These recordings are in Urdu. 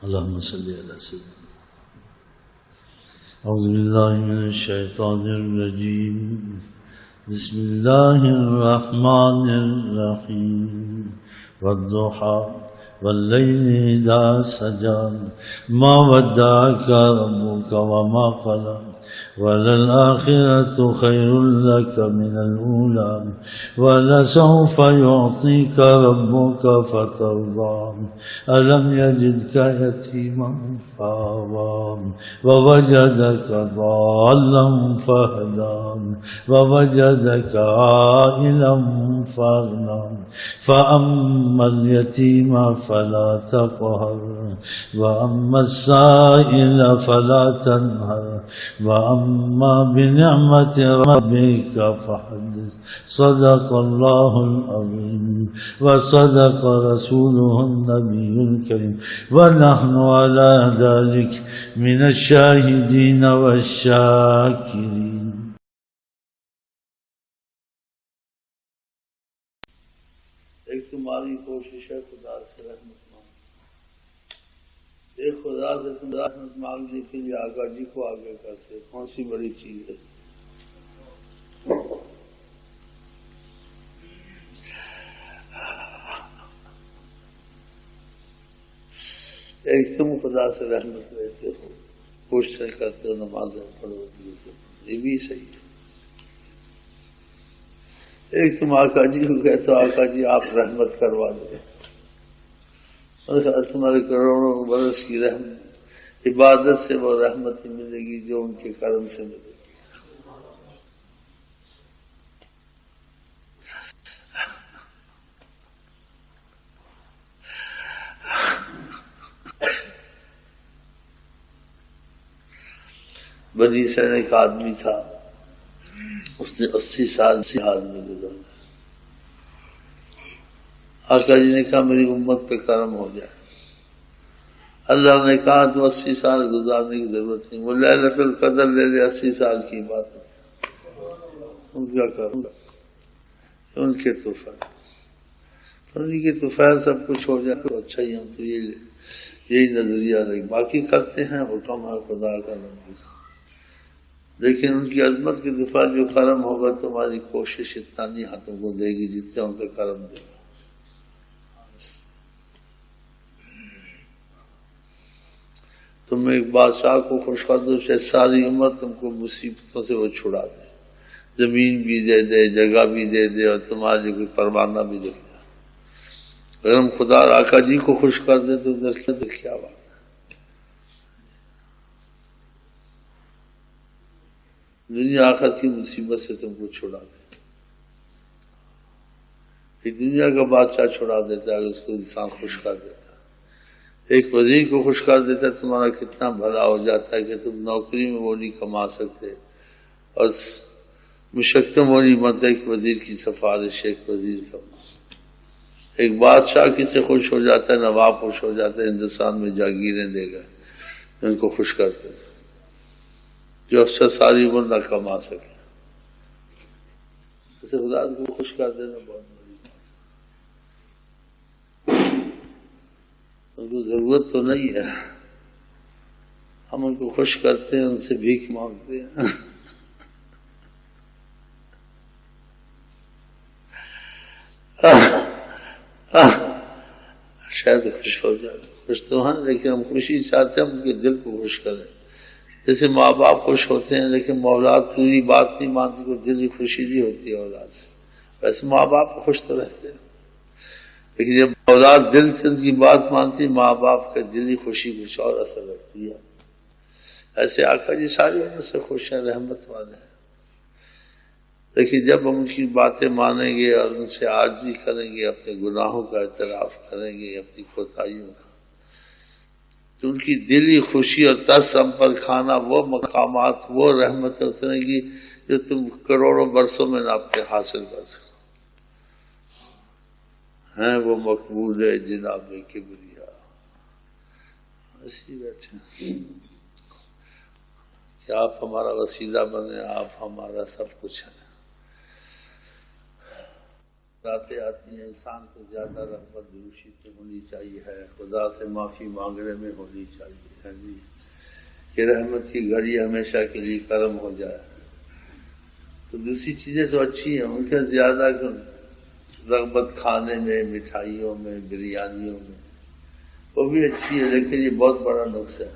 اللهم صل على سيدنا. أعوذ بالله من الشيطان الرجيم. بسم الله الرحمن الرحيم. والضحى والليل إذا سجى ما ودعك ربك وما قلى وللآخرة خير لك من الأولى ولسوف يعطيك ربك فترضى ألم يجدك يتيما فآوى ووجدك ضالا فهدى ووجدك عائلا فأغنى فأما اليتيم فلا تقهر وأما السائل فلا تنهر وأما بنعمة ربك فحدث. صدق الله العظيم وصدق رسوله النبي الكريم ونحن على ذلك من الشاهدين والشاكرين. ایک تمہاری کوشش ہے خدا سے رحمت مانگ. ایک خدا سے تم رحمت مانگنے کے لیے آقا جی کو آگے کرتے. کون سی بڑی چیز ہے؟ ایک تم خدا سے رحمت لیتے ہو، کوششیں کرتے ہو، نمازیں پڑھو، یہ بھی صحیح ہے. ایک تم آقا جی کو کہتے ہو آقا جی آپ رحمت کروا دیں. تمہارے کروڑوں برس کی رحمت عبادت سے وہ رحمت ہی ملے گی جو ان کے کرم سے ملے گی. بنی اسرائیل ایک آدمی تھا، اس نے 80 سال سے حال میں گزارا. آقا جی نے کہا میری امت پہ کرم ہو جائے. اللہ نے کہا تو 80 سال گزارنے کی ضرورت نہیں، وہ لیلۃ القدر لے لے. 80 سال کی عبادت ان کا کرم، ان کے طوفان، ان کے طوفان سب کچھ ہو جائے تو اچھا ہی. ہم تو یہی نظریہ رہے، باقی کرتے ہیں حکم ہے خدا کا نبی کا، لیکن ان کی عظمت کے دفاع جو کرم ہوگا تمہاری کوشش اتنا نہیں ہاتھوں کو دے گی جتنا ان کا کرم دے گا. تم ایک بادشاہ کو خوش کر دو، چاہے ساری عمر تم کو مصیبتوں سے وہ چھڑا دے، زمین بھی دے دے، جگہ بھی دے دے، اور تمہارے کوئی پروانہ بھی دے دے. اگر ہم خدا آقا جی کو خوش کر دیں تو کیا بات ہے. دنیا آخرت کی مصیبت سے تم کو چھڑا دے. ایک دنیا کا بادشاہ چھڑا دیتا ہے، اس کو انسان خوش کر دیتا ہے. ایک وزیر کو خوش کر دیتا ہے، تمہارا کتنا بھلا ہو جاتا ہے کہ تم نوکری میں وہ نہیں کما سکتے، اور مشقتوں وہ نہیں بنتا ایک وزیر کی سفارش. ایک وزیر کا ایک بادشاہ کس سے خوش ہو جاتا ہے، نواب خوش ہو جاتا ہے، ہندوستان میں جاگیریں دے گا ان کو خوش کرتے تھے جو افسر ساری عمر نہ کما سکے. اسے خدا کو خوش کر دینا بہت بڑی بات. ان کو ضرورت تو نہیں ہے، ہم ان کو خوش کرتے ہیں، ان سے بھیک مانگتے ہیں. شاید خوش ہو جائے. خوش تو ہیں لیکن ہم خوشی چاہتے ہیں ان کے دل کو خوش کریں. جیسے ماں باپ خوش ہوتے ہیں لیکن اولاد پوری بات نہیں مانتی، کو دل کی خوشی نہیں ہوتی ہے اولاد سے. ویسے ماں باپ خوش تو رہتے ہیں، لیکن جب اولاد دل سے ان کی بات مانتی، ماں باپ کا دلی خوشی کچھ اور اثر رکھتی ہے. ایسے آقا جی ساری عمر سے خوش ہیں، رحمت والے ہیں. لیکن جب ہم ان کی باتیں مانیں گے اور ان سے عاجزی کریں گے، اپنے گناہوں کا اعتراف کریں گے، اپنی کوتاہیوں کا، تو ان کی دلی خوشی اور ترس ہم پر کھانا، وہ مقامات، وہ رحمتیں اتریں گی جو تم کروڑوں برسوں میں نہ اپنے حاصل کر سکو. ہیں وہ مقبول ہے جناب کبریا. ایسی بیٹھے کہ آپ ہمارا وسیلہ بنے، آپ ہمارا سب کچھ ہیں. باتیں آتی ہیں انسان کو زیادہ رغبت دروشی سے ہونی چاہیے ہے، خدا سے معافی مانگنے میں ہونی چاہیے ہے جی، کہ رحمت کی گھڑی ہمیشہ کے لیے کرم ہو جائے۔ تو دوسری چیزیں تو اچھی ہیں، ان کے زیادہ رغبت کھانے میں، مٹھائیوں میں، بریانیوں میں، وہ بھی اچھی ہے، لیکن یہ بہت بڑا نقص ہے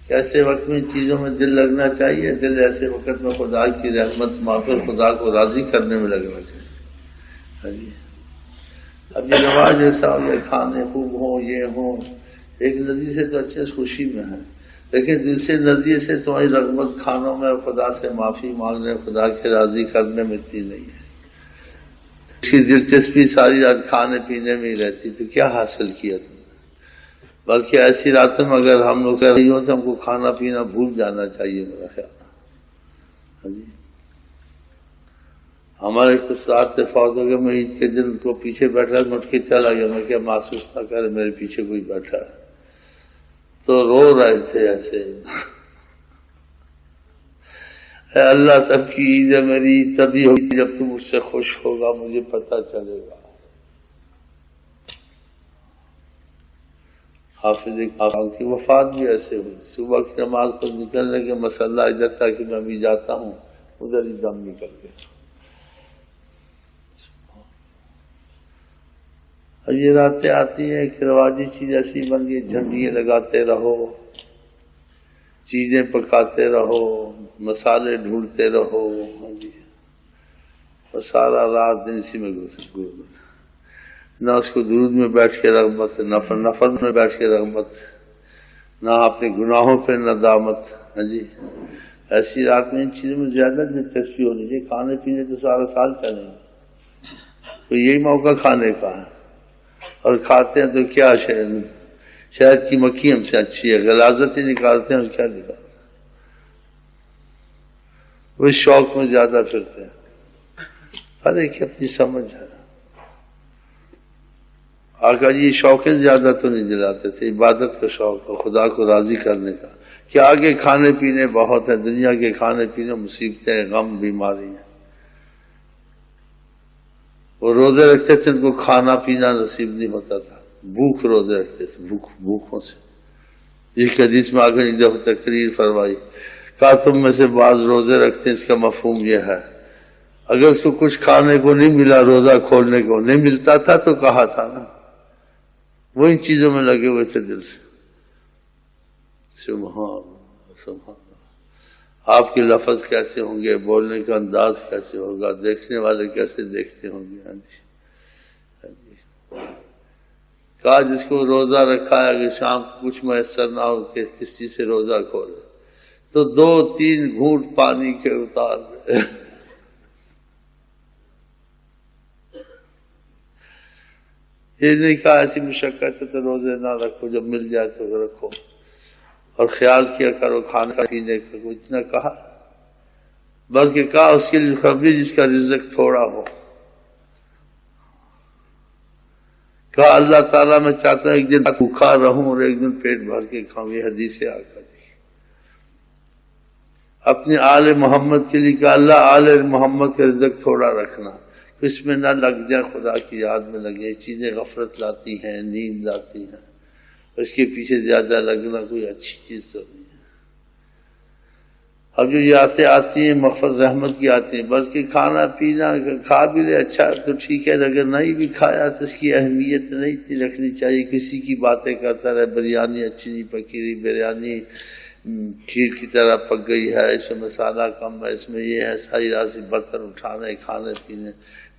کہ ایسے وقت میں ان چیزوں میں دل لگنا چاہیے، دل ایسے وقت میں خدا کی رحمت معافی خدا کو راضی کرنے میں لگنا چاہیے۔ ہاں جی، اب یہ رواج ایسا ہو گیا کھانے خوب ہوں یہ ہوں، ایک نظریے سے تو اچھے خوشی میں ہے، لیکن دوسرے نظریے سے تمہاری رغبت کھانوں میں خدا سے معافی مانگنے، خدا کے راضی کرنے میں اتنی نہیں ہے، اس کی دلچسپی ساری رات کھانے پینے میں ہی رہتی، تو کیا حاصل کیا تم؟ بلکہ ایسی راتوں میں اگر ہم لوگ رہی ہوں تو ہم کو کھانا پینا بھول جانا چاہیے میرا خیال۔ ہاں جی، ہمارے کچھ ساتھ فوت ہو گئے، میں عید کے دن کو پیچھے بیٹھا مٹ کے چلا گیا، میں کیا محسوس نہ کرے میرے پیچھے کوئی بیٹھا ہے، تو رو رہے تھے ایسے، اے اللہ سب کی عید ہے، میری عید تبھی ہوگی جب تم مجھ سے خوش ہوگا، مجھے پتہ چلے گا۔ حافظ اقبال کی وفات بھی ایسے ہوئی، صبح کی نماز پر نکلنے کے مسئلہ ادھر تھا کہ میں ابھی جاتا ہوں، ادھر ہی دم نکل گیا۔ اور یہ راتیں آتی ہیں کہ رواجی چیز ایسی بن گئی، جھنڈیاں لگاتے رہو، چیزیں پکاتے رہو، مسالے ڈھونڈتے رہو، اور سارا رات دن اسی میں گزر، نہ اس کو درود میں بیٹھ کے رغبت، نہ نفل میں بیٹھ کے رغبت، نہ اپنے گناہوں پہ ندامت۔ ہاں جی، ایسی رات میں ان چیزوں میں زیادہ دلچسپی ہونی چاہیے، کھانے پینے تو سارا سال چلیں گے، تو یہی موقع کھانے کا ہے، اور کھاتے ہیں تو کیا شہد کی مکھی ہم سے اچھی ہے، غلاظت ہی نکالتے ہیں اور کیا نکالتے ہیں، وہ شوق میں زیادہ پھرتے ہیں، ہر ایک کی اپنی سمجھ ہے۔ آقا جی شوق زیادہ تو نہیں دلاتے تھے، عبادت کا شوق ہے، خدا کو راضی کرنے کا، کہ آگے کھانے پینے بہت ہے، دنیا کے کھانے پینے مصیبتیں، غم، بیماری ہیں، وہ روزے رکھتے تھے، ان کو کھانا پینا نصیب نہیں ہوتا تھا، بھوک روزے رکھتے تھے، بھوکوں سے۔ ایک حدیث میں آگے ایک دفعہ تقریر فرمائی، کہا تم میں سے بعض روزے رکھتے ہیں، اس کا مفہوم یہ ہے اگر اس کو کچھ کھانے کو نہیں ملا، روزہ کھولنے کو نہیں ملتا تھا تو کہا تھا نا، وہ ان چیزوں میں لگے ہوئے تھے دل سے۔ سبحان اللہ، سبحان اللہ، آپ کے لفظ کیسے ہوں گے، بولنے کا انداز کیسے ہوگا، دیکھنے والے کیسے دیکھتے ہوں گے۔ ہاں جی، ہاں جی، کہا جس کو روزہ رکھا ہے اگر شام کو کچھ میسر نہ ہو کہ کس چیز سے روزہ کھولے تو 2-3 گھونٹ پانی کے اتار دے۔ یہ نہیں کہا ایسی مشقت ہے تو روزے نہ رکھو، جب مل جائے تو رکھو، اور خیال کیا کرو کھانا پینے کا، کچھ نہ کہا، بلکہ کہا اس کے لیے خبری جس کا رزق تھوڑا ہو۔ کہا اللہ تعالیٰ میں چاہتا ہوں ایک دن بھوکا رہوں اور ایک دن پیٹ بھر کے کھاؤں، یہ حدیث ہے آقا جی۔ اپنے آل محمد کے لیے کہا اللہ آل محمد کا رزق تھوڑا رکھنا، اس میں نہ لگ جائے، خدا کی یاد میں لگے، چیزیں غفلت لاتی ہیں، نیند لاتی ہیں، اس کے پیچھے زیادہ لگنا کوئی اچھی چیز تو نہیں ہے۔ اب جو یہ آتی ہیں مغفرت رحمت کی آتی ہیں، بلکہ کھانا پینا کھا بھی لے اچھا تو ٹھیک ہے، اگر نہیں بھی کھایا تو اس کی اہمیت نہیں اتنی رکھنی چاہیے، کسی کی باتیں کرتا رہے، بریانی اچھی نہیں پکی رہی، بریانی کھیر کی طرح پک گئی ہے، اس میں مسالہ کم ہے، اس میں یہ ہے، ساری راسی برتن اٹھانے کھانے پینے،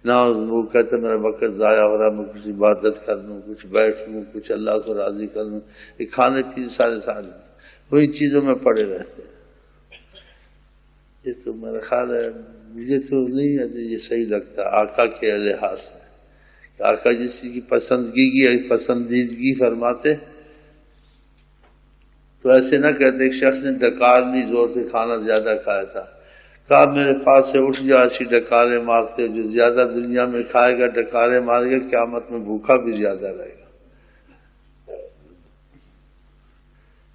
نہ وہ کہتے میرا وقت ضائع ہو رہا ہے، میں کچھ عبادت کر لوں، کچھ بیٹھ لوں، کچھ اللہ کو راضی کر لوں، یہ کھانے پینے سارے وہ ان چیزوں میں پڑے رہتے ہیں۔ یہ تو میرا خیال ہے، مجھے تو نہیں ہے یہ صحیح لگتا آقا کے لحاظ سے، کہ آقا جس کی پسندیدگی فرماتے تو ایسے نہ کہتے ایک شخص نے ڈکار لی، زور سے کھانا زیادہ کھایا تھا، کہا میرے پاس سے اٹھ جا، ایسی ڈکاریں مارتے، جو زیادہ دنیا میں کھائے گا ڈکاریں مارے گا، قیامت میں بھوکا بھی زیادہ رہے گا۔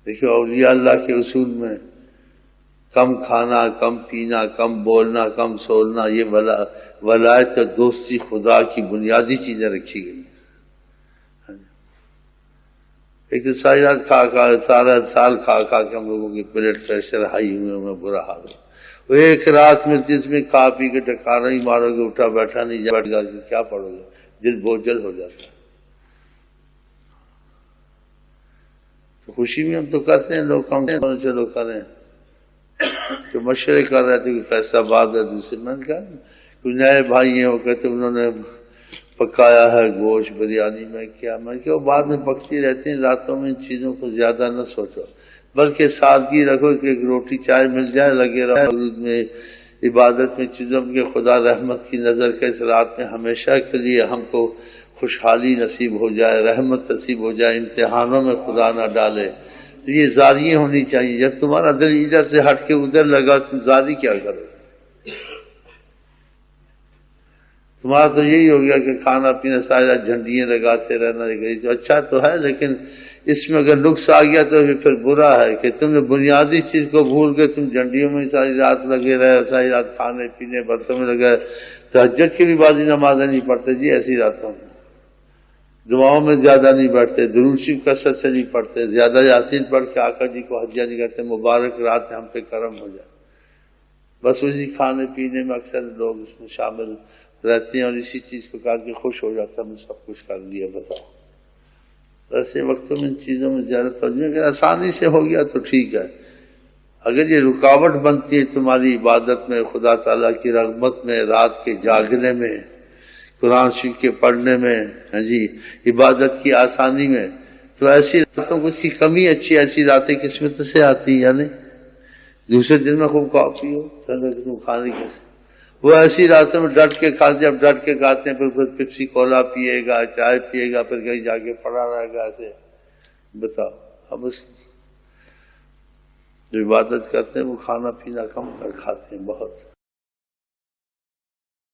دیکھو اولیاء اللہ کے اصول میں کم کھانا، کم پینا، کم بولنا، کم سولنا، یہ ولایت اور دوستی خدا کی بنیادی چیزیں رکھی گئی. ایک تو ساری رات سارا سال کھا کے ہم لوگوں کی بلڈ پریشر ہائی ہوئے برا حال ہے. وہ ایک رات میں جس میں کھا پی کے ٹکارا ہی مارو گے، اٹھا بیٹھا نہیں بیٹھ گا، کیا پڑھو گے؟ دل بوجھل ہو جاتا ہے. تو خوشی میں ہم تو کرتے ہیں، لوگ کم چلو کریں. تو مشورے کر رہے تھے کہ فیصل آباد ہے دوسرے، میں نے کہا کچھ نئے بھائی ہیں، وہ کہتے انہوں نے پکایا ہے گوشت بریانی. میں کیا، میں کہ وہ بعد میں پکتی رہتی ہیں، راتوں میں ان چیزوں کو زیادہ نہ سوچو، بلکہ سادگی رکھو کہ ایک روٹی چائے مل جائے، لگے رہو میں عبادت میں چیزوں کے. خدا رحمت کی نظر کے اس رات میں ہمیشہ کے لیے ہم کو خوشحالی نصیب ہو جائے، رحمت نصیب ہو جائے، امتحانوں میں خدا نہ ڈالے. تو یہ زاریاں ہونی چاہیے. جب تمہارا دل ادھر سے ہٹ کے ادھر لگا، تم زاری کیا کرو؟ تمہارا تو یہی ہو گیا کہ کھانا پینا سارا جھنڈیاں لگاتے رہنا. تو اچھا تو ہے، لیکن اس میں اگر نقص آ گیا تو پھر برا ہے کہ تم نے بنیادی چیز کو بھول کے تم جھنڈیوں میں ساری رات لگے رہے، ساری رات کھانے پینے برتن میں لگے. تہجد کی بھی بازی نمازیں نہیں پڑھتے جی ایسی راتوں میں، دعاؤں میں زیادہ نہیں بیٹھتے، درود شریف کثرت سے نہیں پڑھتے، زیادہ یاسین پڑھ کے آقا جی کو حجہ نہیں کرتے مبارک رات ہم پہ کرم ہو جائے. بس اسی کھانے پینے میں اکثر لوگ اس میں شامل رہتے ہیں اور اسی چیز کو کہا کہ خوش ہو جاتا میں سب کچھ کر لیا. بتاؤ ایسے وقتوں میں ان چیزوں میں زیادہ توجہ، اگر آسانی سے ہو گیا تو ٹھیک ہے. اگر یہ رکاوٹ بنتی ہے تمہاری عبادت میں، خدا تعالیٰ کی رغبت میں، رات کے جاگنے میں، قرآن شریف کے پڑھنے میں، ہاں جی عبادت کی آسانی میں، تو ایسی راتوں کو اس کی کمی اچھی، ایسی راتیں قسمت سے آتی ہیں. یعنی دوسرے دن میں خوب کافی ہو تم کھانے کیسے، وہ ایسی راتوں میں ڈٹ کے کھاتے. جب ڈٹ کے کھاتے ہیں پھر پپسی کولا پیے گا، چائے پیے گا، پھر کہیں جا کے پڑا رہے گا ایسے. بتاؤ اب اس جو عبادت کرتے ہیں وہ کھانا پینا کم کر کھاتے ہیں بہت.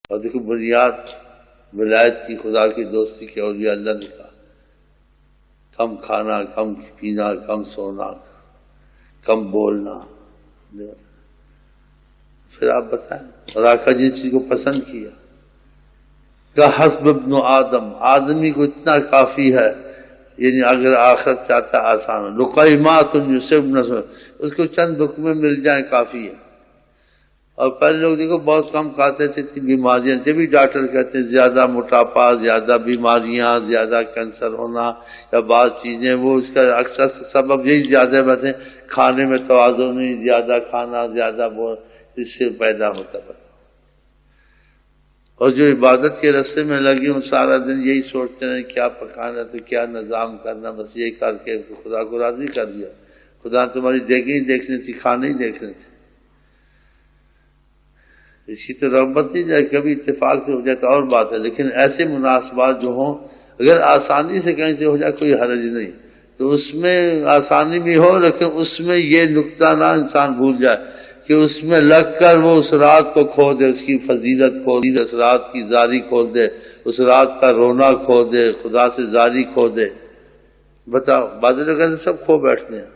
اور دیکھو بنیاد ولایت کی، خدا کی دوستی کی، اولیاء اللہ نے کہا کم کھانا، کم پینا، کم سونا، کم بولنا. پھر آپ بتائیں، اور آقا جن چیز کو پسند کیا کہ حسب ابن آدم، آدمی کو اتنا کافی ہے، یعنی اگر آخرت چاہتا آسان، لقیمات یصبن، اس کو چند لقمے مل جائیں کافی ہے. اور پہلے لوگ دیکھو بہت کم کھاتے تھے، اتنی بیماریاں، جبھی ڈاکٹر کہتے ہیں زیادہ موٹاپا، زیادہ بیماریاں، زیادہ کینسر ہونا یا بعض چیزیں، وہ اس کا اکثر سبب یہی زیادہ باتیں کھانے میں توازن نہیں، زیادہ کھانا، زیادہ وہ اس سے پیدا ہوتا ہے. اور جو عبادت کے رستے میں لگی ہوں سارا دن یہی سوچتے ہیں کیا پکانا تو کیا نظام کرنا، بس یہ کر کے خدا کو راضی کر دیا. خدا تمہاری دیکھیں ہی دیکھنی تھی، کھانے ہی دیکھنے تھے. اس کی تو رغبت نہیں جائے، کبھی اتفاق سے ہو جائے تو اور بات ہے، لیکن ایسے مناسبات جو ہوں اگر آسانی سے کہیں سے ہو جائے کوئی حرج نہیں. تو اس میں آسانی بھی ہو، لیکن اس میں یہ نقطہ نہ انسان بھول جائے کہ اس میں لگ کر وہ اس رات کو کھو دے، اس کی فضیلت کھو دے، اس رات کی زاری کھو دے، اس رات کا رونا کھو دے، خدا سے زاری کھو دے. بتاؤ بعض لوگ ایسے سب کھو بیٹھتے ہیں،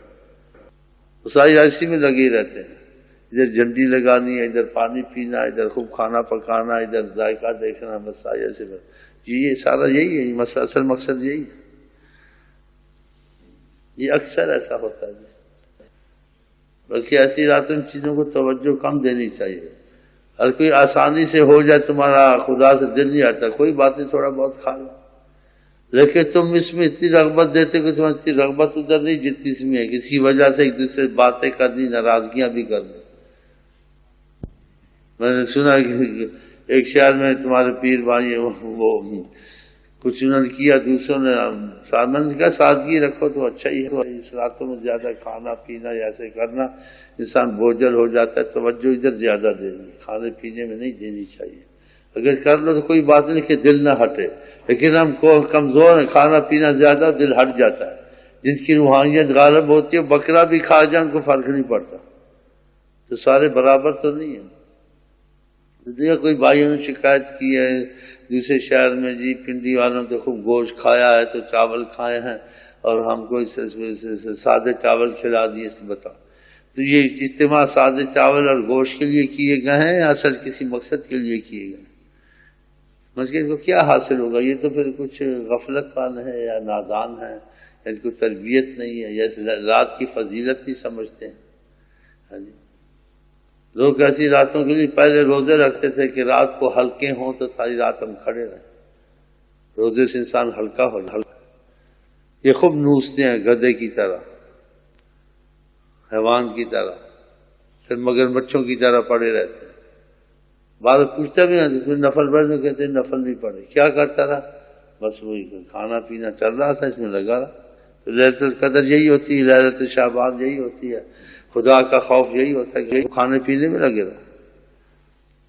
وہ ساری ایسی میں لگے رہتے ہیں، ادھر جھنڈی لگانی ہے، ادھر پانی پینا، ادھر خوب کھانا پکانا، ادھر ذائقہ دیکھنا، بس ایسے میں جی یہ سارا یہی ہے، اصل مقصد یہی ہے. یہ اکثر ایسا ہوتا ہے، بلکہ ایسی راتوں میں چیزوں کو توجہ کم دینی چاہیے. ہر کوئی آسانی سے ہو جائے، تمہارا خدا سے دل نہیں آتا، کوئی بات نہیں تھوڑا بہت کھا لو، لیکن تم اس میں اتنی رغبت دیتے کہ تمہیں اتنی رغبت ادھر نہیں جتنی اس میں ہے، کسی کی وجہ سے ایک دوسرے سے باتیں کرنی، ناراضگیاں بھی کرنی. میں نے سنا کہ ایک شہر میں تمہارے پیر بھائی وہ کچھ انہوں نے کیا، دوسروں نے سامنے کہا سادگی رکھو تو اچھا ہی ہے. اس راتوں میں زیادہ کھانا پینا ایسے کرنا انسان بوجھل ہو جاتا ہے، توجہ ادھر زیادہ دینی، کھانے پینے میں نہیں دینی چاہیے. اگر کر لو تو کوئی بات نہیں کہ دل نہ ہٹے، لیکن ہم کو کمزور ہیں، کھانا پینا زیادہ دل ہٹ جاتا ہے. جن کی روحانیت غالب ہوتی ہے بکرا بھی کھا جائے ان کو فرق نہیں پڑتا، تو سارے برابر تو نہیں ہیں. دیکھا کوئی بھائیوں نے شکایت کی ہے دوسرے شہر میں، جی پنڈی والوں نے خوب گوشت کھایا ہے تو چاول کھائے ہیں اور ہم کو سادے چاول کھلا دیے. بتاؤ تو یہ اجتماع سادے چاول اور گوشت کے لیے کیے گئے ہیں یا اصل کسی مقصد کے لیے کیے گئے ہیں؟ مسجد کو کیا حاصل ہوگا؟ یہ تو پھر کچھ غفلت والے ہیں یا نادان ہیں، ان کو تربیت نہیں ہے، یا رات کی فضیلت نہیں سمجھتے ہیں۔ ہاں جی، لوگ ایسی راتوں کے لیے پہلے روزے رکھتے تھے کہ رات کو ہلکے ہوں تو ساری رات ہم کھڑے رہیں، روزے سے انسان ہلکا ہو جائے۔ یہ خوب نوستے ہیں گدھے کی طرح، حیوان کی طرح، پھر مگرمچھوں کی طرح پڑے رہتے ہیں۔ بعد پوچھتا بھی ہے پھر نفل پڑھنے کہتے ہیں نفل نہیں پڑھے، کیا کرتا رہا؟ بس وہی کھانا پینا چل رہا تھا، اس میں لگا رہا۔ تو ليلة القدر یہی ہوتی ہے، ليلة شعبان یہی ہوتی ہے، خدا کا خوف یہی ہوتا ہے کہ کھانے پینے میں لگے رہا۔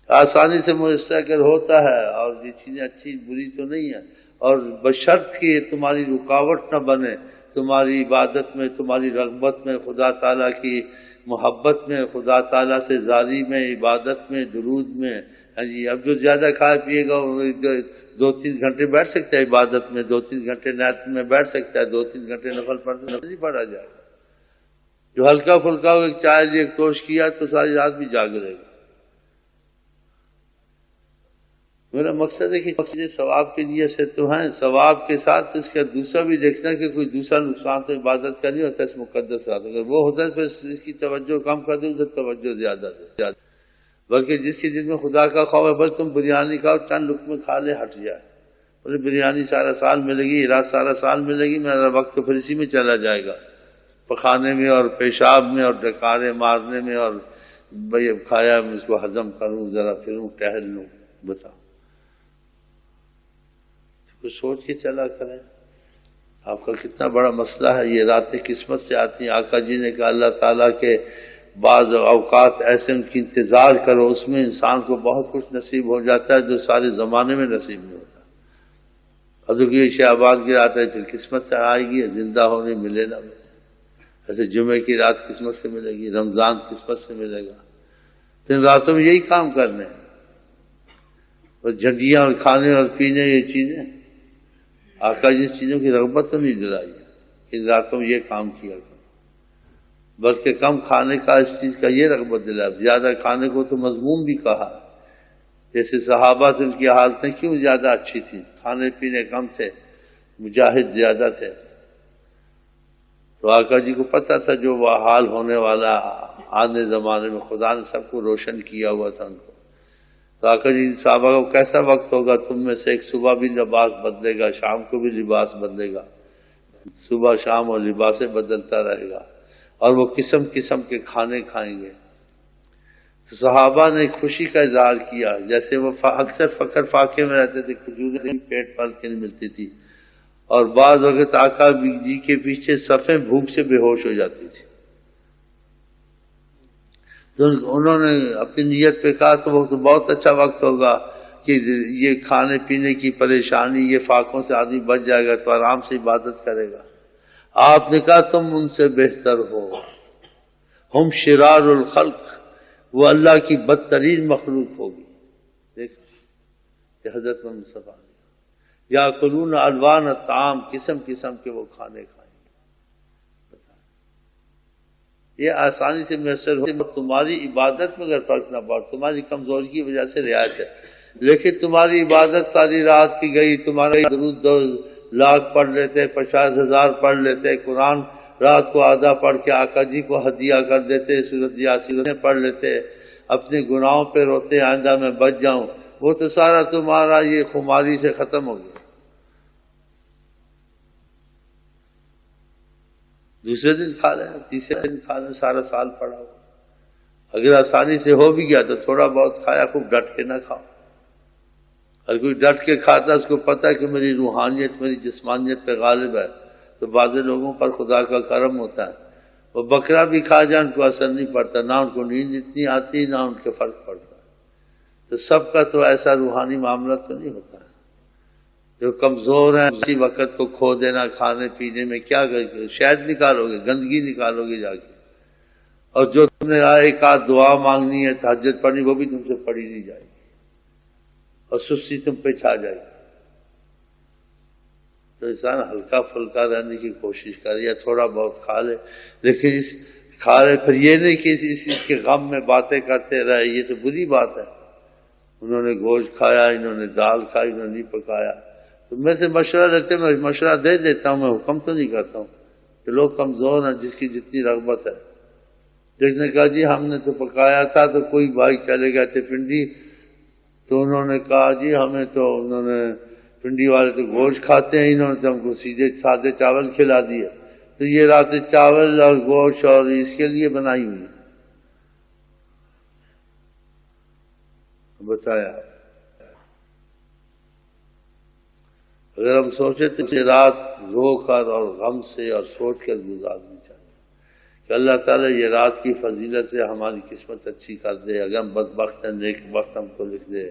آسانی سے میسر اگر ہوتا ہے اور یہ چیزیں اچھی بری تو نہیں ہے، اور بشرط کہ تمہاری رکاوٹ نہ بنے تمہاری عبادت میں، تمہاری رغبت میں، خدا تعالیٰ کی محبت میں، خدا تعالیٰ سے زاری میں، عبادت میں، درود میں۔ ہاں جی، اب جو زیادہ کھائے پیے گا 2-3 گھنٹے بیٹھ سکتا ہے عبادت میں، 2-3 گھنٹے نیت میں بیٹھ سکتا ہے، 2-3 گھنٹے نفل نہیں پڑھا جائے گا۔ جو ہلکا پھلکا ایک چائے ایک توش کیا تو ساری رات بھی جاگ رہے گا۔ میرا مقصد ہے کہ مقصد ثواب کے لیے سے تو ہیں، ثواب کے ساتھ اس کا دوسرا بھی دیکھنا کہ کوئی دوسرا نقصان تو عبادت کا نہیں ہوتا، اس مقدس رات اگر وہ ہوتا ہے پھر اس کی توجہ کم کر دے، ادھر توجہ زیادہ دے، بلکہ جس کے دل میں خدا کا خوف ہے، بس تم بریانی کھاؤ، چند لقمے کھا لے، ہٹ جائے۔ بولے بریانی سارا سال ملے گی، رات سارا سال ملے گی، میرا وقت تو پھر اسی میں چلا جائے گا، پخانے میں اور پیشاب میں اور ڈکارے مارنے میں، اور بھئی اب کھایا میں اس کو ہضم کروں، ذرا پھروں ٹہل لوں۔ بتاؤ، کچھ سوچ کے چلا کریں، آپ کا کتنا بڑا مسئلہ ہے۔ یہ راتیں قسمت سے آتی ہیں۔ آقا جی نے کہا اللہ تعالیٰ کے بعض اوقات ایسے ان کی انتظار کرو، اس میں انسان کو بہت کچھ نصیب ہو جاتا ہے جو سارے زمانے میں نصیب نہیں ہوتا۔ اب جو یہ شعبان کی رات ہے پھر قسمت سے آئے گی، زندہ ہونے ملے نہ ملے، ایسے جمعے کی رات قسمت سے ملے گی، رمضان قسمت سے ملے گا۔ تو ان راتوں میں یہی کام کرنے ہیں، اور جھنڈیاں اور کھانے اور پینے یہ چیزیں، آقا جس چیزوں کی رغبت تو نہیں دلائی ہے، ان راتوں میں یہ کام کیا کرو، بلکہ کم کھانے کا اس چیز کا یہ رغبت دلایا۔ زیادہ کھانے کو تو مذموم بھی کہا، جیسے صحابہ تو ان کی حالتیں کیوں زیادہ اچھی تھیں، کھانے پینے کم تھے، مجاہد زیادہ تھے۔ تو آقا جی کو پتہ تھا جو وہ حال ہونے والا آنے زمانے میں، خدا نے سب کو روشن کیا ہوا تھا ان کو۔ تو آقا جی صحابہ کو کیسا وقت ہوگا، تم میں سے ایک صبح بھی لباس بدلے گا، شام کو بھی لباس بدلے گا، صبح شام اور لباسیں بدلتا رہے گا، اور وہ قسم قسم کے کھانے کھائیں گے۔ تو صحابہ نے خوشی کا اظہار کیا، جیسے وہ اکثر فقر فاقے میں رہتے تھے، کھجوریں پیٹ پال کے نہیں ملتی تھی، اور بعض وقت آقا جی کے پیچھے صفیں بھوک سے بے ہوش ہو جاتی تھی۔ تو انہوں نے اپنی نیت پہ کہا تو وہ تو بہت اچھا وقت ہوگا کہ یہ کھانے پینے کی پریشانی، یہ فاقوں سے آدمی بچ جائے گا تو آرام سے عبادت کرے گا۔ آپ نے کہا تم ان سے بہتر ہو، ہم شرار الخلق، وہ اللہ کی بدترین مخلوق ہوگی۔ دیکھا کہ حضرت محمد صلی اللہ علیہ وسلم یاکلون الوان الطعام، قسم قسم کے وہ کھانے کھائیں گے۔ یہ آسانی سے میسر ہو، تمہاری عبادت میں اگر فرق نہ پڑ، تمہاری کمزوری کی وجہ سے رعایت ہے، لیکن تمہاری عبادت ساری رات کی گئی، تمہارا درود 2 لاکھ پڑھ لیتے، 50,000 پڑھ لیتے، قرآن رات کو آدھا پڑھ کے آقا جی کو ہدیہ کر دیتے، سورۃ یاسین پڑھ لیتے، اپنے گناہوں پہ روتے آئندہ میں بچ جاؤں، وہ تو سارا تمہارا یہ خماری سے ختم ہو گیا۔ دوسرے دن کھا لینا، تیسرے دن کھا لینا، سارا سال پڑا ہو۔ اگر آسانی سے ہو بھی گیا تو تھوڑا بہت کھایا، خوب ڈٹ کے نہ کھاؤ۔ اگر کوئی ڈٹ کے کھاتا اس کو پتہ ہے کہ میری روحانیت میری جسمانیت پہ غالب ہے، تو بعض لوگوں پر خدا کا کرم ہوتا ہے، وہ بکرا بھی کھا جائیں ان کو اثر نہیں پڑتا، نہ ان کو نیند اتنی آتی نہ ان کے فرق پڑتا ہے۔ تو سب کا تو ایسا روحانی معاملہ تو نہیں ہوتا ہے۔ جو کمزور ہیں اسی وقت کو کھو دینا کھانے پینے میں، کیا شہد نکالو گے، گندگی نکالو گے جا کے، اور جو تم نے ایک آدھ دعا مانگنی ہے، تہجد پڑھنی، وہ بھی تم سے پڑھی نہیں جائے گی، اور سستی تم پہ چھا جائے گی۔ تو انسان ہلکا پھلکا رہنے کی کوشش کرے، یا تھوڑا بہت کھا لے، لیکن اس کھا رہے، پھر یہ نہیں کہ اس کے غم میں باتیں کرتے رہے، یہ تو بری بات ہے۔ انہوں نے گوشت کھایا، انہوں نے دال کھائی، انہوں نے نہیں پکایا، تو میں سے مشورہ لیتے، میں مشورہ دے دیتا ہوں، میں حکم تو نہیں کرتا ہوں کہ لوگ کمزور ہیں، جس کی جتنی رغبت ہے۔ جس نے کہا جی ہم نے تو پکایا تھا، تو کوئی بھائی چلے گئے تھے پنڈی، تو انہوں نے کہا جی ہمیں تو انہوں نے پنڈی والے تو گوشت کھاتے ہیں، انہوں نے تو ہم کو سیدھے سادے چاول کھلا دیے، تو یہ رات چاول اور گوشت اور اس کے لیے بنائی ہوئی بتایا۔ اگر ہم سوچے تو یہ رات رو کر اور غم سے اور سوچ کر گزارنی چاہیے کہ اللہ تعالیٰ یہ رات کی فضیلت سے ہماری قسمت اچھی کر دے، اگر ہم بدبخت ہیں نیک وقت ہم کو لکھ دے،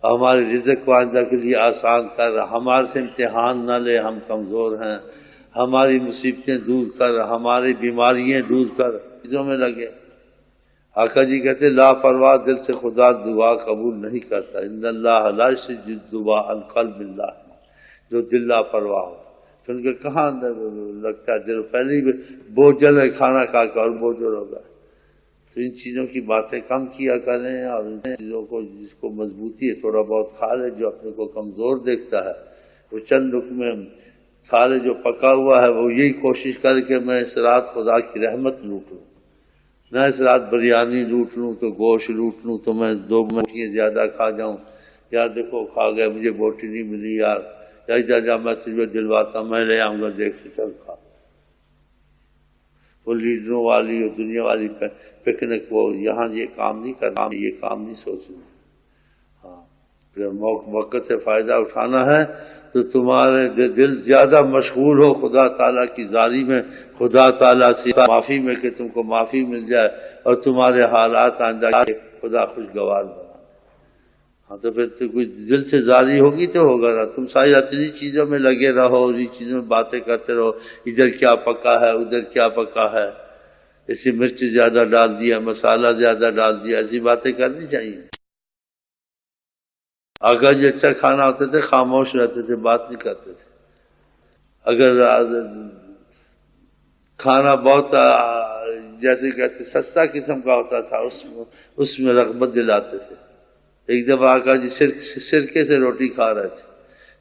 اور ہمارے رزق کو آئندہ کے لیے آسان کر، ہمارے سے امتحان نہ لے، ہم کمزور ہیں، ہماری مصیبتیں دور کر، ہماری بیماریاں دور کر، چیزوں میں لگے۔ آقا جی کہتے لاپرواہ دل سے خدا دعا قبول نہیں کرتا، ان اللہ لا یستجیب دعاء عن قلب اللہ، جو دل لاپرواہ ہو پھر ان کے کہاں اندر لگتا ہے دل، پہلے ہی بوجھل ہے کھانا کھا کر اور بوجھل ہوگا۔ تو ان چیزوں کی باتیں کم کیا کریں، اور ان چیزوں کو جس کو مضبوطی ہے تھوڑا بہت کھا لے، جو اپنے کو کمزور دیکھتا ہے وہ چند لقمے کھا لے، جو پکا ہوا ہے وہ یہی کوشش کر کہ میں اس رات خدا کی رحمت لوٹ لوں، نہ اس رات بریانی لوٹ لوں تو گوشت لوٹ لوں تو میں 2 بوٹیاں زیادہ کھا جاؤں، یار دیکھو کھا گئے مجھے بوٹی نہیں ملی یار، جا میں تجھے دلواتا میں لے آؤں گا، دیکھ سے چل کھا۔ وہ لیڈروں والی اور دنیا والی پکنک، وہ یہاں یہ کام نہیں کرنا، یہ کام نہیں سوچنا۔ ہاں اگر موقع سے فائدہ اٹھانا ہے تو تمہارے دل زیادہ مشغول ہو خدا تعالیٰ کی زاری میں، خدا تعالیٰ سے معافی میں کہ تم کو معافی مل جائے اور تمہارے حالات آئندہ کے خدا خوشگوار بنا۔ ہاں تو پھر تو کوئی دل سے زاری ہوگی تو ہوگا نا، تم ساری اتنی چیزوں میں لگے رہو، ان چیزوں میں باتیں کرتے رہو، ادھر کیا پکا ہے ادھر کیا پکا ہے، ایسی مرچ زیادہ ڈال دیا، مسالہ زیادہ ڈال دیا، ایسی باتیں کرنی چاہیے۔ اگر جو اچھا کھانا ہوتے تھے خاموش رہتے تھے، بات نہیں کرتے تھے، اگر کھانا بہت جیسے کہتے سستا قسم کا ہوتا تھا اس میں رغبت دلاتے تھے۔ ایک دفعہ آقا جی سرکے سے روٹی کھا رہے تھے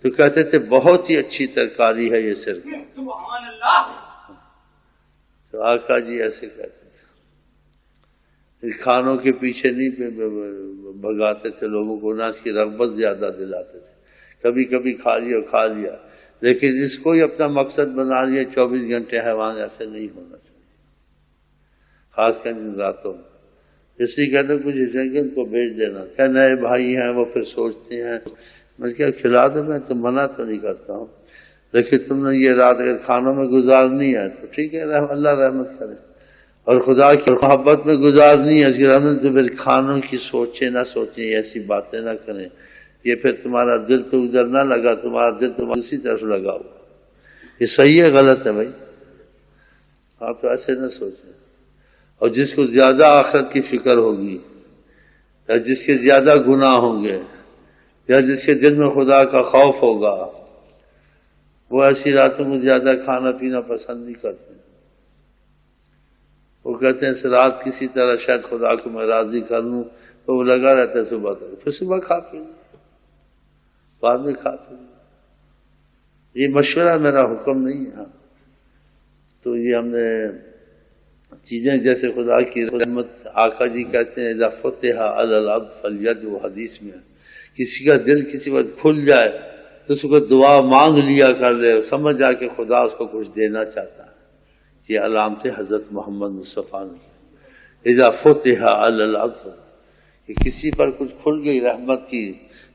تو کہتے تھے بہت ہی اچھی ترکاری ہے یہ سرکہ، سبحان اللہ۔ تو آقا جی ایسے کہتے تھے، کھانوں کے پیچھے نہیں بھگاتے تھے لوگوں کو، نہ اس کی رغبت زیادہ دلاتے تھے، کبھی کبھی کھا لیا، لیکن اس کو ہی اپنا مقصد بنا لیا 24 گھنٹے حیوان، ایسے نہیں ہونا چاہیے، خاص کر ان راتوں میں۔ اس لیے کہتے ہیں کچھ حصے کے ان کو بھیج دینا، کیا نئے بھائی ہیں وہ پھر سوچتے ہیں، میں کیا کھلا دو، میں تو منع تو نہیں کرتا ہوں، لیکن تم نے یہ رات اگر کھانوں میں گزارنی ہے تو ٹھیک ہے، اللہ رحمت کرے، اور خدا کی محبت میں گزارنی ہے اس کی رحمت، تو پھر کھانوں کی سوچیں نہ سوچیں، ایسی باتیں نہ کریں، یہ پھر تمہارا دل تو ادھر نہ لگا، تمہارا دل تو دوسری طرف لگا ہوا، یہ صحیح ہے غلط ہے بھائی؟ آپ تو ایسے نہ سوچیں۔ اور جس کو زیادہ آخرت کی فکر ہوگی، یا جس کے زیادہ گناہ ہوں گے، یا جس کے دل میں خدا کا خوف ہوگا، وہ ایسی راتوں میں زیادہ کھانا پینا پسند نہیں کرتے، وہ کہتے ہیں اس رات کسی طرح شاید خدا کو میں راضی کر لوں، تو وہ لگا رہتا ہے صبح تک، پھر صبح کھا پی بعد میں کھا پی۔ یہ مشورہ میرا حکم نہیں ہے، تو یہ ہم نے چیزیں جیسے خدا کی رحمت، آقا جی کہتے ہیں اذا فتح علی العبد فلیدعو، حدیث میں کسی کا دل کسی وقت کھل جائے تو اس کو دعا مانگ لیا کر لے، سمجھ جا کہ خدا اس کو کچھ دینا چاہتا ہے۔ یہ علامت حضرت محمد مصطفیٰ نے اذا فتح علی العبد، کہ کسی پر کچھ کھل گئی رحمت کی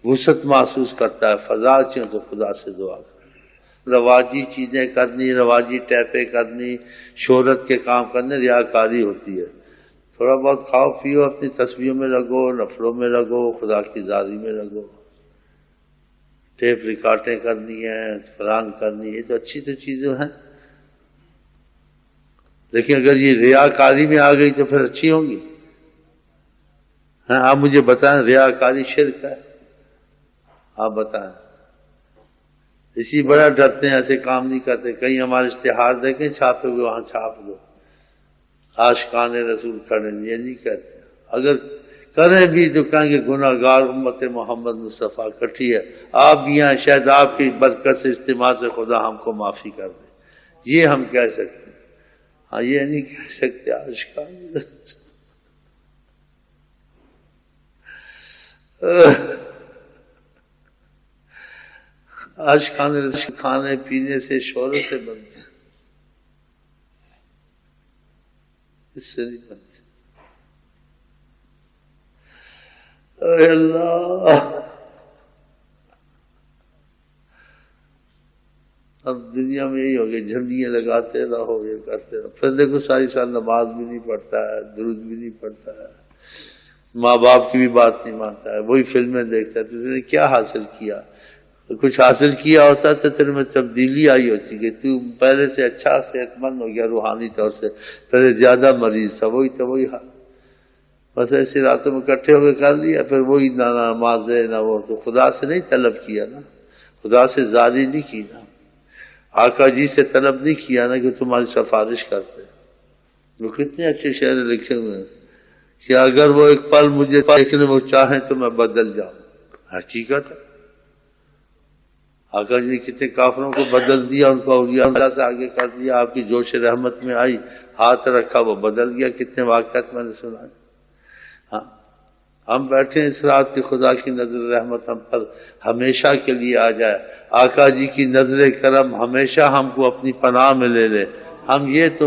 وسعت محسوس کرتا ہے، فضا چاہیے تو خدا سے دعا کر، رواجی چیزیں کرنی، رواجی ٹیپیں کرنی، شہرت کے کام کرنے، ریاکاری ہوتی ہے۔ تھوڑا بہت کھاؤ پیو، اپنی تسبیحوں میں لگو، نفلوں میں لگو، خدا کی زاری میں لگو، ٹیپ ریکارڈیں کرنی ہیں، فلان کرنی، یہ تو اچھی تو چیزیں ہیں، لیکن اگر یہ ریاکاری میں آ گئی تو پھر اچھی ہوں گی؟ ہاں آپ مجھے بتائیں، ریاکاری شرک ہے؟ آپ بتائیں۔ اسی بڑا ڈرتے ہیں، ایسے کام نہیں کرتے، کہیں ہمارے اشتہار دیکھیں چھاپے ہوئے وہاں چھاپ دو، عاشقان رسول کریں، یہ نہیں کہتے، اگر کریں بھی تو کہیں گے گناہ گار امت محمد مصطفیٰ کٹھی ہے، آپ بھی ہیں، شاید آپ کی برکت سے اجتماع سے خدا ہم کو معافی کر دے، یہ ہم کہہ سکتے ہیں، ہاں یہ نہیں کہہ سکتے عاشقان عاشقان رسول کھانے پینے سے شہرت سے بنتے ہیں، اس سے نہیں بنتے۔ اے اللہ، اب دنیا میں یہی ہو گیا، جھنڈیاں لگاتے رہو، یہ کرتے رہو، پھر دیکھو ساری سال نماز بھی نہیں پڑھتا ہے، درود بھی نہیں پڑھتا ہے، ماں باپ کی بھی بات نہیں مانتا ہے، وہی فلمیں دیکھتا ہے، تو تم نے کیا حاصل کیا؟ کچھ حاصل کیا ہوتا تو تیرے میں تبدیلی آئی ہوتی کہ تو پہلے سے اچھا صحت مند ہو گیا روحانی طور سے، پہلے زیادہ مریض تھا، وہی تو وہی حال، بس ایسی راتوں میں اکٹھے ہو کے کر لیا، پھر وہی نہ نماز ہے نہ وہ، تو خدا سے نہیں طلب کیا نا، خدا سے زاری نہیں کی نا، آقا جی سے طلب نہیں کیا نا کہ تمہاری سفارش کرتے۔ وہ کتنے اچھے شعر لکھے ہوئے ہیں کہ اگر وہ ایک پل مجھے دیکھنے وہ چاہیں تو میں بدل جاؤں، حقیقت ہے، آقا جی نے کتنے کافروں کو بدل دیا، ان کو اولیاء اللہ سے آگے کر دیا، آپ کی جوش رحمت میں آئی، ہاتھ رکھا وہ بدل گیا، کتنے واقعات میں نے سنا۔ ہاں ہم بیٹھے ہیں اس رات کی خدا کی نظر رحمت ہم پر ہمیشہ کے لیے آ جائے، آقا جی کی نظر کرم ہمیشہ ہم کو اپنی پناہ میں لے لے، ہم یہ تو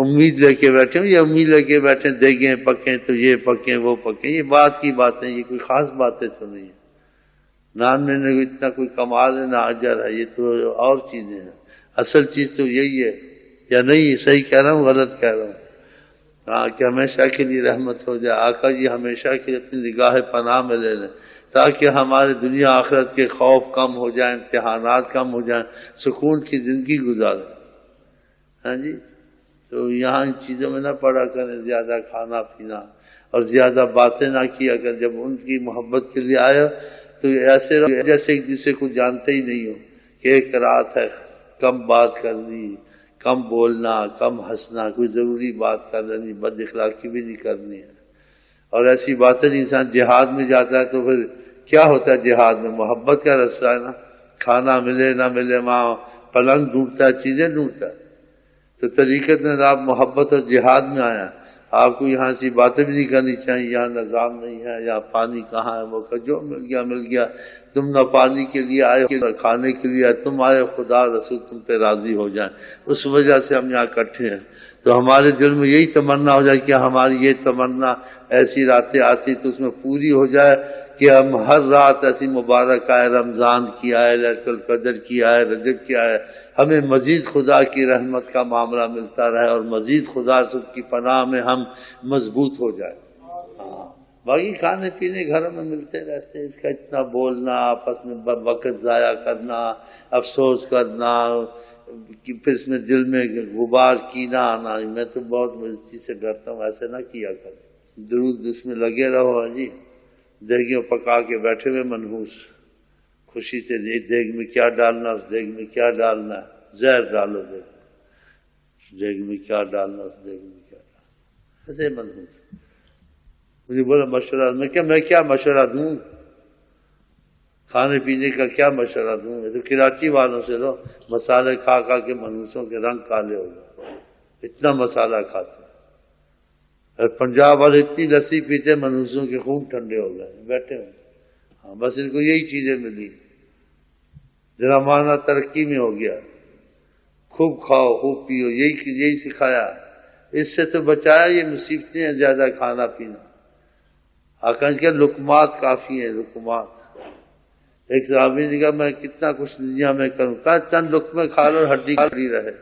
امید لے کے بیٹھے ہیں، یہ امید لے کے بیٹھے ہیں دیگیں پکیں تو یہ پکیں وہ پکیں، یہ بات کی باتیں، یہ کوئی خاص باتیں تو نہیں ہیں، نان میں اتنا کوئی کمال ہے نہ اجر ہے، یہ تو اور چیزیں ہیں، اصل چیز تو یہی ہے، یا نہیں صحیح کہہ رہا ہوں غلط کہہ رہا ہوں؟ ہاں کہ ہمیشہ کے لیے رحمت ہو جائے، آقا جی ہمیشہ کے لیے اپنی نگاہ پناہ میں لے لیں، تاکہ ہمارے دنیا آخرت کے خوف کم ہو جائیں، امتحانات کم ہو جائیں، سکون کی زندگی گزاریں۔ ہاں جی، تو یہاں ان چیزوں میں نہ پڑا کریں، زیادہ کھانا پینا اور زیادہ باتیں نہ کیا کریں، جب ان کی محبت کے لیے آیا تو ایسے رہو جیسے ایک دوسرے کو جانتے ہی نہیں ہو، کہ ایک رات ہے، کم بات کرنی، کم بولنا، کم ہنسنا، کوئی ضروری بات کر لینی، بد اخلاقی بھی نہیں کرنی ہے، اور ایسی باتیں انسان جہاد میں جاتا ہے تو پھر کیا ہوتا ہے جہاد میں؟ محبت کا رستہ ہے نا، کھانا ملے نہ ملے وہاں پلنگ ڈھونڈتا ہے، چیزیں ڈھونڈتا ہے، تو طریقت میں آپ محبت اور جہاد میں آیا، آپ کو یہاں سے باتیں بھی نہیں کرنی چاہیے، یہاں نظام نہیں ہے، یہاں پانی کہاں ہے، وہ جو مل گیا مل گیا، تم نہ پانی کے لیے آئے نہ کھانے کے لیے آئے، تم آئے خدا رسول تم پہ راضی ہو جائیں، اس وجہ سے ہم یہاں اکٹھے ہیں، تو ہمارے دل میں یہی تمنا ہو جائے کہ ہماری یہ تمنا ایسی راتیں آتی تو اس میں پوری ہو جائے کہ ہم ہر رات ایسی مبارک آئے، رمضان کی آئے، لیلۃ القدر کی آئے، رجب کی آئے، ہمیں مزید خدا کی رحمت کا معاملہ ملتا رہے اور مزید خدا کی پناہ میں ہم مضبوط ہو جائیں۔ باقی کھانے پینے گھروں میں ملتے رہتے ہیں، اس کا اتنا بولنا، آپس میں وقت ضائع کرنا، افسوس کرنا، پھر اس میں دل میں غبار کینہ آنا، میں تو بہت اس چیز سے ڈرتا ہوں، ایسے نہ کیا کریں، درود اس میں لگے رہو، ہاں جی، دیگیں پکا کے بیٹھے ہوئے منحوس، خوشی سے دیگ میں کیا ڈالنا، اس دیگ میں کیا ڈالنا ہے، زہر ڈالو دیگ میں کیا ڈالنا، اس دیگ میں کیا ڈالنا، ایسے منحوس۔ مجھے بولا مشورہ، میں کیا مشورہ دوں، کھانے پینے کا کیا مشورہ دوں، تو کراچی والوں سے لو، مسالے کھا کھا کے منحوسوں کے رنگ کالے ہو گئے، اتنا مسالہ کھاتے، اور پنجاب والے اتنی لسی پیتے منحوسوں کے خون ٹھنڈے ہو گئے، بیٹھے ہوئے، ہاں بس ان کو یہی چیزیں ملی، زمانہ ترقی میں ہو گیا، خوب کھاؤ خوب پیو، یہی سکھایا، اس سے تو بچایا، یہ مصیبتیں ہیں زیادہ کھانا پینا، آقا کے لقمات کافی ہیں، لقمات۔ ایک صحابی نے کہا میں کتنا کچھ دنیا میں کروں، کہا چند لقمے کھا لو ہڈی کھڑی رہے،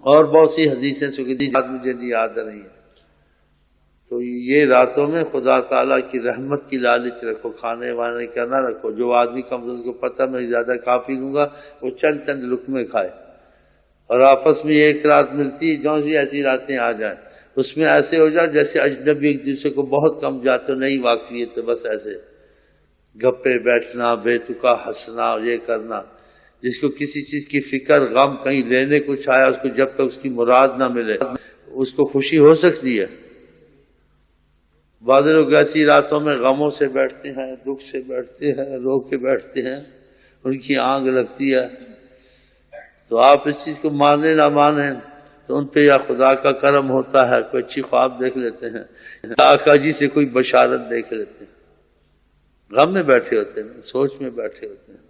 اور بہت سی حدیثیں سکھتی مجھے نہیں یاد نہیں ہے۔ تو یہ راتوں میں خدا تعالیٰ کی رحمت کی لالچ رکھو، کھانے وانے کا نہ رکھو، جو آدمی کمزور کو پتہ میں زیادہ کافی لوں گا وہ چند لقمے کھائے، اور آپس میں ایک رات ملتی ہے، جو سی ایسی راتیں آ جائیں، اس میں ایسے ہو جائے جیسے اجنبی ایک دوسرے کو بہت کم جاتے نہیں واقفیت، تو بس ایسے گپے بیٹھنا، بے تکا ہنسنا، یہ کرنا، جس کو کسی چیز کی فکر غم کہیں لینے کچھ آیا اس کو جب تک اس کی مراد نہ ملے اس کو خوشی ہو سکتی ہے؟ بعض لوگ ایسی راتوں میں غموں سے بیٹھتے ہیں، دکھ سے بیٹھتے ہیں، رو کے بیٹھتے ہیں، ان کی آنکھ لگتی ہے. تو آپ اس چیز کو مانیں نہ مانیں تو ان پہ یا خدا کا کرم ہوتا ہے، کوئی اچھی خواب دیکھ لیتے ہیں، یا آقا جی سے کوئی بشارت دیکھ لیتے ہیں. غم میں بیٹھے ہوتے ہیں، سوچ میں بیٹھے ہوتے ہیں.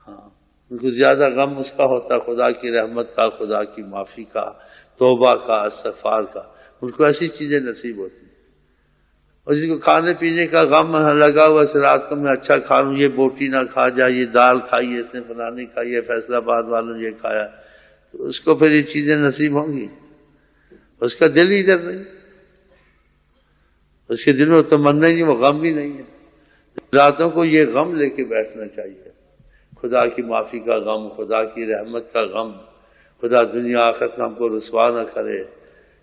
ہاں، ان کو زیادہ غم اس کا ہوتا ہے خدا کی رحمت کا، خدا کی معافی کا، توبہ کا، استغفار کا. ان کو ایسی چیزیں نصیب ہوتی ہیں. اور جس کو کھانے پینے کا غم لگا ہوا اس رات کو میں اچھا کھا لوں، یہ بوٹی نہ کھا جائے، یہ دال کھائی ہے اس نے، فلاں نہیں کھائی ہے، فیصلہ آباد والوں نے یہ کھایا، تو اس کو پھر یہ چیزیں نصیب ہوں گی؟ اس کا دل ہی ادھر نہیں، اس کے دل میں تمنا ہی نہیں، وہ غم بھی نہیں ہے. راتوں کو یہ غم لے کے بیٹھنا چاہیے، خدا کی معافی کا غم، خدا کی رحمت کا غم. خدا دنیا آخرت ہم کو رسوا نہ کرے.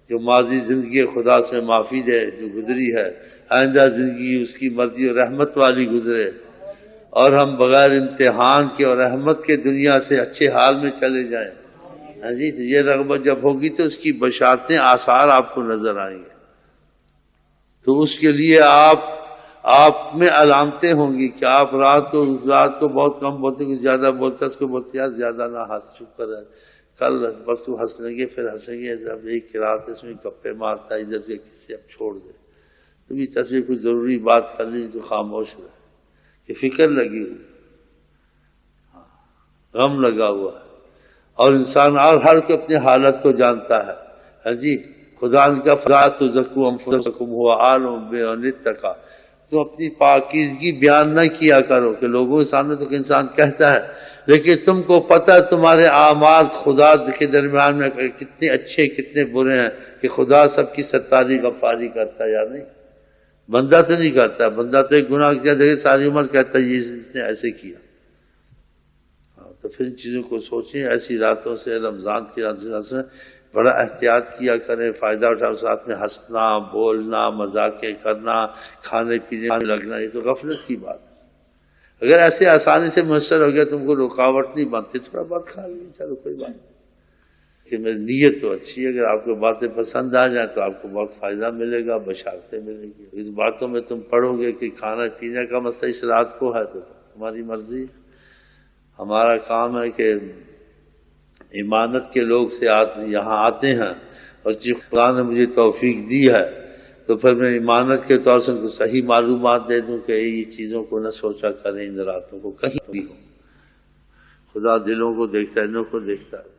جو ماضی زندگی خدا سے معافی دے جو گزری ہے، آئندہ زندگی اس کی مرضی اور رحمت والی گزرے، اور ہم بغیر امتحان کے اور رحمت کے دنیا سے اچھے حال میں چلے جائیں. ہاں جی، تو یہ رغبت جب ہوگی تو اس کی بشارتیں، آثار آپ کو نظر آئیں گے. تو اس کے لیے آپ میں علامتیں ہوں گی کہ آپ رات کو بہت کم بولتے، کچھ زیادہ بولتا اس کو بولتے یار زیادہ نہ ہنس، چپ کر ہے، کل پرسوں ہنس لیں گے، پھر ہنسیں گے، جب ایک رات اس میں گپے مارتا ہے ادھر سے کسی اب چھوڑ دے. تو بھی تصویر کوئی ضروری بات کر لی تو خاموش رہے کہ فکر لگی ہوئی، غم لگا ہوا ہے. اور انسان ہر کوئی اپنی حالت کو جانتا ہے. ہاں جی، خدا نے کہا فلا تزکوا انفسکم هو اعلم بمن اتقى. تو اپنی پاکیزگی بیان نہ کیا کرو کہ لوگوں کے سامنے تو انسان کہتا ہے، لیکن تم کو پتہ ہے تمہارے اعمال خدا کے درمیان میں کتنے اچھے کتنے برے ہیں، کہ خدا سب کی ستاری غفاری کرتا ہے یا نہیں؟ بندہ تو نہیں کرتا، بندہ تو ایک گناہ کیا دیکھے ساری عمر کہتا ہے یہ اس نے ایسے کیا. تو پھر ان چیزوں کو سوچیں. ایسی راتوں سے، رمضان کی راتوں سے بڑا احتیاط کیا کریں، فائدہ اٹھاؤ. ساتھ میں ہنسنا، بولنا، مذاقیں کرنا، کھانے پینے میں لگنا، یہ تو غفلت کی بات ہے. اگر ایسے آسانی سے میسر ہو گیا، تم کو رکاوٹ نہیں بنتی، تھوڑا بہت کھا لیں، چلو کوئی بات نہیں. کہ میری نیت تو اچھی ہے، اگر آپ کو باتیں پسند آ جائیں تو آپ کو بہت فائدہ ملے گا، بشارتیں ملیں گی. اس باتوں میں تم پڑھو گے کہ کھانا پینے کا مسئلہ اس رات کو ہے تو تمہاری مرضی. ہمارا کام ہے کہ ایمانت کے لوگ سے یہاں آتے ہیں، اور جس خدا نے مجھے توفیق دی ہے تو پھر میں ایمانت کے طور سے ان کو صحیح معلومات دے دوں کہ یہ چیزوں کو نہ سوچا کریں ان راتوں کو کہیں بھی ہو. خدا دلوں کو دیکھتا ہے، انوں کو دیکھتا ہے.